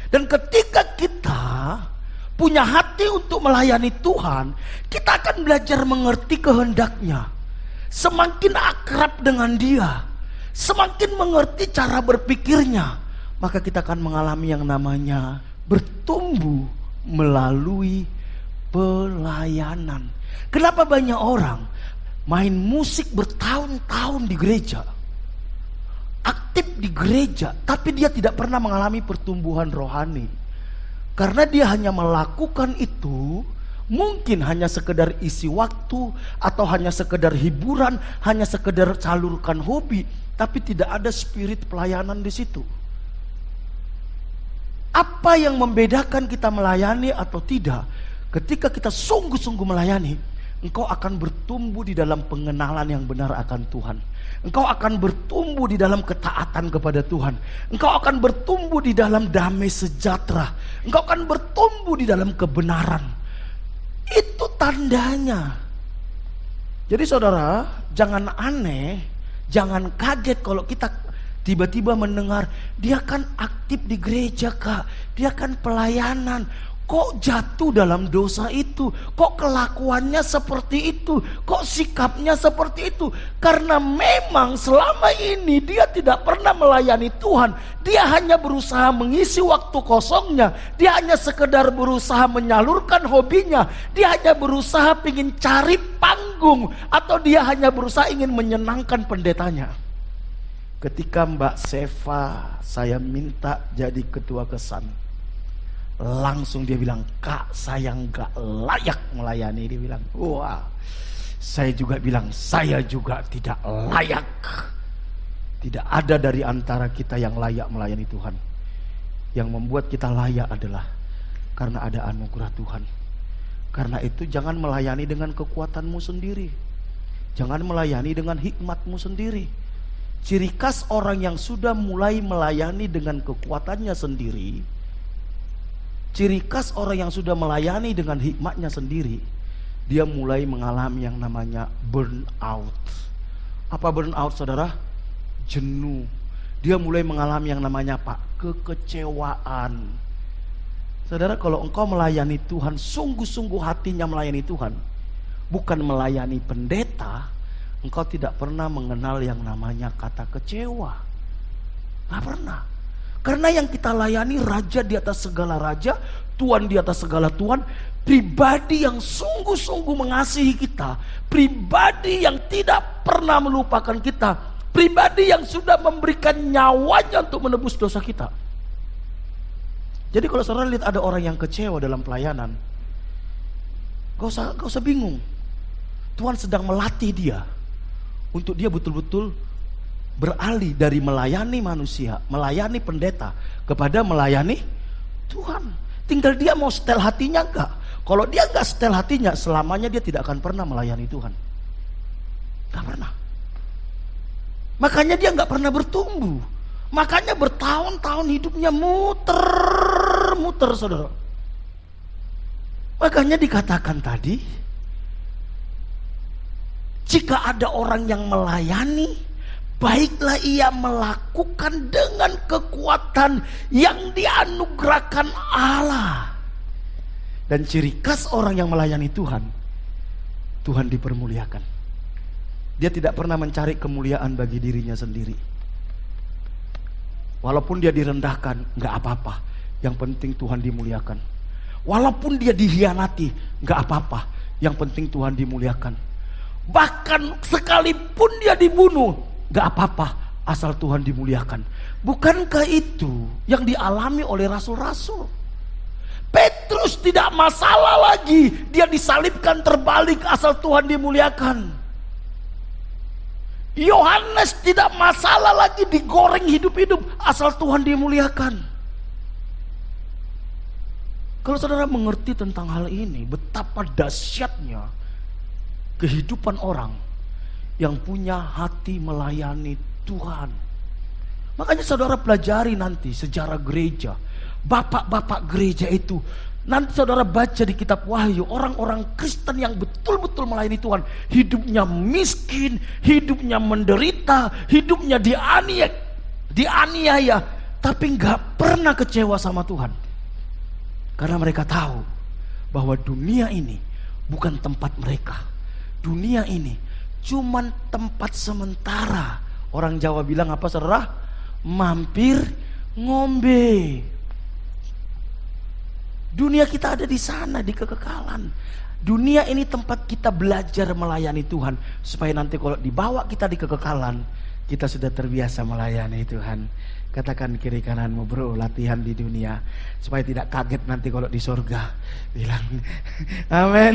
Dan ketika kita punya hati untuk melayani Tuhan, kita akan belajar mengerti kehendaknya. Semakin akrab dengan Dia, semakin mengerti cara berpikirnya, maka kita akan mengalami yang namanya bertumbuh melalui pelayanan. Kenapa banyak orang main musik bertahun-tahun di gereja, aktif di gereja, tapi dia tidak pernah mengalami pertumbuhan rohani? Karena dia hanya melakukan itu, mungkin hanya sekedar isi waktu, atau hanya sekedar hiburan, hanya sekedar salurkan hobi, tapi tidak ada spirit pelayanan di situ. Apa yang membedakan kita melayani atau tidak? Ketika kita sungguh-sungguh melayani, engkau akan bertumbuh di dalam pengenalan yang benar akan Tuhan. Engkau akan bertumbuh di dalam ketaatan kepada Tuhan. Engkau akan bertumbuh di dalam damai sejahtera. Engkau akan bertumbuh di dalam kebenaran. Itu tandanya. Jadi saudara, jangan aneh, jangan kaget kalau kita tiba-tiba mendengar, dia kan aktif di gereja kak, dia kan pelayanan. Kok jatuh dalam dosa itu? Kok kelakuannya seperti itu? Kok sikapnya seperti itu? Karena memang selama ini dia tidak pernah melayani Tuhan. Dia hanya berusaha mengisi waktu kosongnya. Dia hanya sekedar berusaha menyalurkan hobinya. Dia hanya berusaha ingin cari panggung. Atau dia hanya berusaha ingin menyenangkan pendetanya. Ketika Mbak Seva saya minta jadi ketua kesan, langsung dia bilang, kak saya nggak layak melayani. Dia bilang, wah, saya juga bilang, saya juga tidak layak. Tidak ada dari antara kita yang layak melayani Tuhan. Yang membuat kita layak adalah karena ada anugerah Tuhan. Karena itu jangan melayani dengan kekuatanmu sendiri, jangan melayani dengan hikmatmu sendiri. Ciri khas orang yang sudah mulai melayani dengan kekuatannya sendiri, ciri khas orang yang sudah melayani dengan hikmatnya sendiri, dia mulai mengalami yang namanya burnout. Apa burnout saudara? Jenuh. Dia mulai mengalami yang namanya apa? Kekecewaan. Saudara, kalau engkau melayani Tuhan, sungguh-sungguh hatinya melayani Tuhan, bukan melayani pendeta, engkau tidak pernah mengenal yang namanya kata kecewa. Gak pernah. Karena yang kita layani raja di atas segala raja, Tuhan di atas segala Tuhan, pribadi yang sungguh-sungguh mengasihi kita, pribadi yang tidak pernah melupakan kita, pribadi yang sudah memberikan nyawanya untuk menebus dosa kita. Jadi kalau saudara lihat ada orang yang kecewa dalam pelayanan, gak usah bingung. Tuhan sedang melatih dia untuk dia betul-betul beralih dari melayani manusia, melayani pendeta, kepada melayani Tuhan. Tinggal dia mau setel hatinya enggak. Kalau dia enggak setel hatinya, selamanya dia tidak akan pernah melayani Tuhan. Enggak pernah. Makanya dia enggak pernah bertumbuh. Makanya bertahun-tahun hidupnya muter-muter saudara. Makanya dikatakan tadi, jika ada orang yang melayani, baiklah ia melakukan dengan kekuatan yang dianugerahkan Allah. Dan ciri khas orang yang melayani Tuhan, Tuhan dipermuliakan. Dia tidak pernah mencari kemuliaan bagi dirinya sendiri. Walaupun dia direndahkan, gak apa-apa. Yang penting Tuhan dimuliakan. Walaupun dia dihianati, gak apa-apa. Yang penting Tuhan dimuliakan. Bahkan sekalipun dia dibunuh, gak apa-apa, asal Tuhan dimuliakan. Bukankah itu yang dialami oleh rasul-rasul? Petrus tidak masalah lagi dia disalibkan terbalik asal Tuhan dimuliakan. Yohanes tidak masalah lagi digoreng hidup-hidup asal Tuhan dimuliakan. Kalau saudara mengerti tentang hal ini, betapa dahsyatnya kehidupan orang yang punya hati melayani Tuhan. Makanya saudara pelajari nanti sejarah gereja. Bapak-bapak gereja itu, nanti saudara baca di kitab Wahyu, orang-orang Kristen yang betul-betul melayani Tuhan, hidupnya miskin, hidupnya menderita, hidupnya dianiaya, tapi nggak pernah kecewa sama Tuhan. Karena mereka tahu bahwa dunia ini bukan tempat mereka. Dunia ini cuman tempat sementara. Orang Jawa bilang apa, Saudara? Mampir ngombe. Dunia kita ada di sana, di kekekalan. Dunia ini tempat kita belajar melayani Tuhan, supaya nanti kalau dibawa kita di kekekalan, kita sudah terbiasa melayani Tuhan. Katakan kiri kananmu, bro, latihan di dunia supaya tidak kaget nanti kalau di surga. Bilang amin.